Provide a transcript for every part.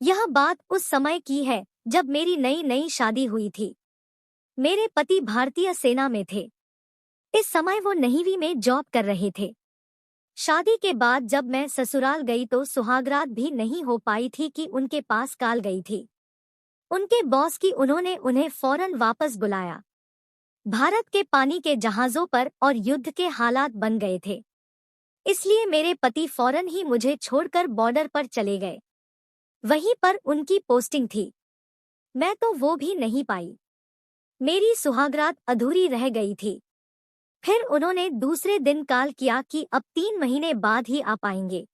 यह बात उस समय की है जब मेरी नई नई शादी हुई थी। मेरे पति भारतीय सेना में थे। इस समय वो नेवी में जॉब कर रहे थे। शादी के बाद जब मैं ससुराल गई तो सुहागरात भी नहीं हो पाई थी कि उनके पास कॉल गई थी। उनके बॉस की उन्होंने उन्हें फौरन वापस बुलाया। भारत के पानी के जहाजों पर और युद्ध के हालात बन गए थे। इसलिए मेरे पति फौरन ही मुझे छोड़कर बॉर्डर पर चले गए। वहीं पर उनकी पोस्टिंग थी। मैं तो वो भी नहीं पाई। मेरी सुहागरात अधूरी रह गई थी। फिर उन्होंने दूसरे दिन कॉल किया कि अब 3 महीने बाद ही आ पाएंगे।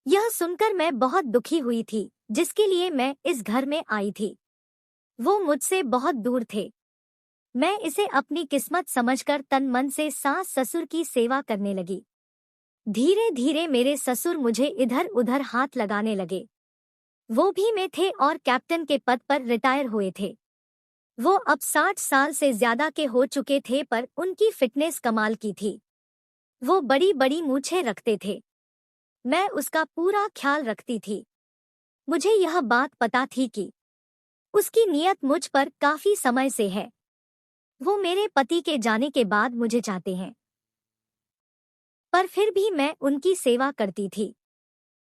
यह सुनकर मैं बहुत दुखी हुई थी, जिसके लिए मैं इस घर में आई थी। वो मुझसे बहुत दूर थे। मैं इसे अपनी किस्मत समझकर तन मन से सास ससुर की सेवा करने लगी। धीरे धीरे मेरे ससुर मुझे इधर उधर हाथ लगाने लगे। वो भी में थे और कैप्टन के पद पर रिटायर हुए थे। वो अब 60 साल से ज्यादा के हो चुके थे, पर उनकी फिटनेस कमाल की थी। वो बड़ी बड़ी मूछें रखते थे। मैं उसका पूरा ख्याल रखती थी। मुझे यह बात पता थी कि उसकी नीयत मुझ पर काफी समय से है। वो मेरे पति के जाने के बाद मुझे चाहते हैं, पर फिर भी मैं उनकी सेवा करती थी।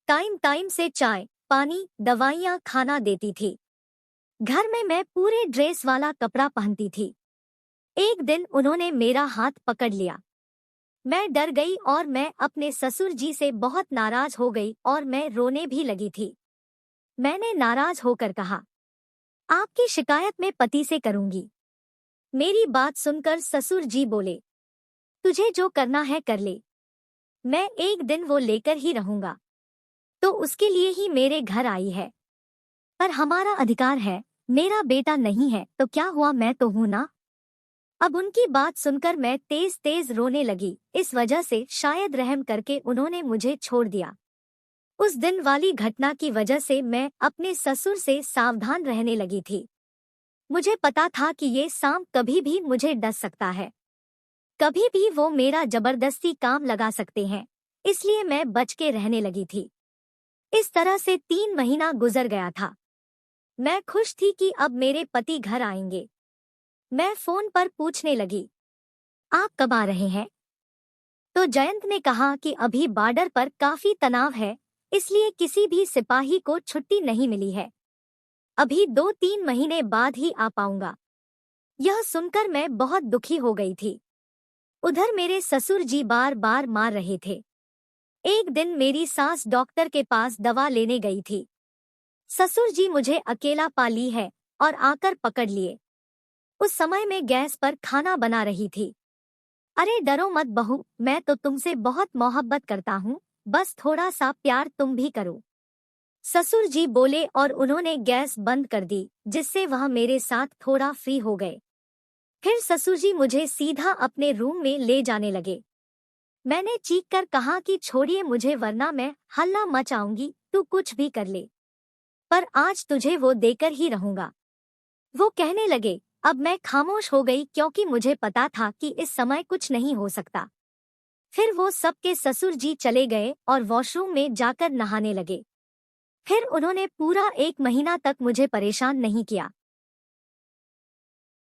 टाइम टाइम से चाय, पानी, दवाइयाँ, खाना देती थी। घर में मैं पूरे ड्रेस वाला कपड़ा पहनती थी। एक दिन उन्होंने मेरा हाथ पकड़ लिया। मैं डर गई और मैं अपने ससुर जी से बहुत नाराज हो गई और मैं रोने भी लगी थी। मैंने नाराज होकर कहा, आपकी शिकायत मैं पति से करूंगी। मेरी बात सुनकर ससुर जी बोले, तुझे जो करना है कर ले, मैं एक दिन वो लेकर ही रहूंगा। तो उसके लिए ही मेरे घर आई है। पर हमारा अधिकार है, मेरा बेटा नहीं है तो क्या हुआ, मैं तो हूं ना। अब उनकी बात सुनकर मैं तेज तेज रोने लगी। इस वजह से शायद रहम करके उन्होंने मुझे छोड़ दिया। उस दिन वाली घटना की वजह से मैं अपने ससुर से सावधान रहने लगी थी। मुझे पता था कि ये सांप कभी भी मुझे डस सकता है। कभी भी वो मेरा जबरदस्ती काम लगा सकते हैं। इसलिए मैं बच के रहने लगी थी। इस तरह से 3 महीना गुजर गया था। मैं खुश थी कि अब मेरे पति घर आएंगे। मैं फोन पर पूछने लगी, आप कब आ रहे हैं? तो जयंत ने कहा कि अभी बॉर्डर पर काफी तनाव है, इसलिए किसी भी सिपाही को छुट्टी नहीं मिली है। अभी 2-3 महीने बाद ही आ पाऊंगा। यह सुनकर मैं बहुत दुखी हो गई थी। उधर मेरे ससुर जी बार बार मार रहे थे। एक दिन मेरी सास डॉक्टर के पास दवा लेने गई थी। ससुर जी मुझे अकेला पा ली है और आकर पकड़ लिए। उस समय मैं गैस पर खाना बना रही थी। अरे डरो मत बहू, मैं तो तुमसे बहुत मोहब्बत करता हूँ, बस थोड़ा सा प्यार तुम भी करो। ससुर जी बोले और उन्होंने गैस बंद कर दी, जिससे वह मेरे साथ थोड़ा फ्री हो गए। फिर ससुर जी मुझे सीधा अपने रूम में ले जाने लगे। मैंने चीख कर कहा कि छोड़िए मुझे, वरना मैं हल्ला मचाऊंगी, तू कुछ भी कर ले, पर आज तुझे वो देकर ही रहूंगा। वो कहने लगे। अब मैं खामोश हो गई, क्योंकि मुझे पता था कि इस समय कुछ नहीं हो सकता। फिर वो सबके ससुर जी चले गए और वॉशरूम में जाकर नहाने लगे। फिर उन्होंने पूरा 1 महीना तक मुझे परेशान नहीं किया।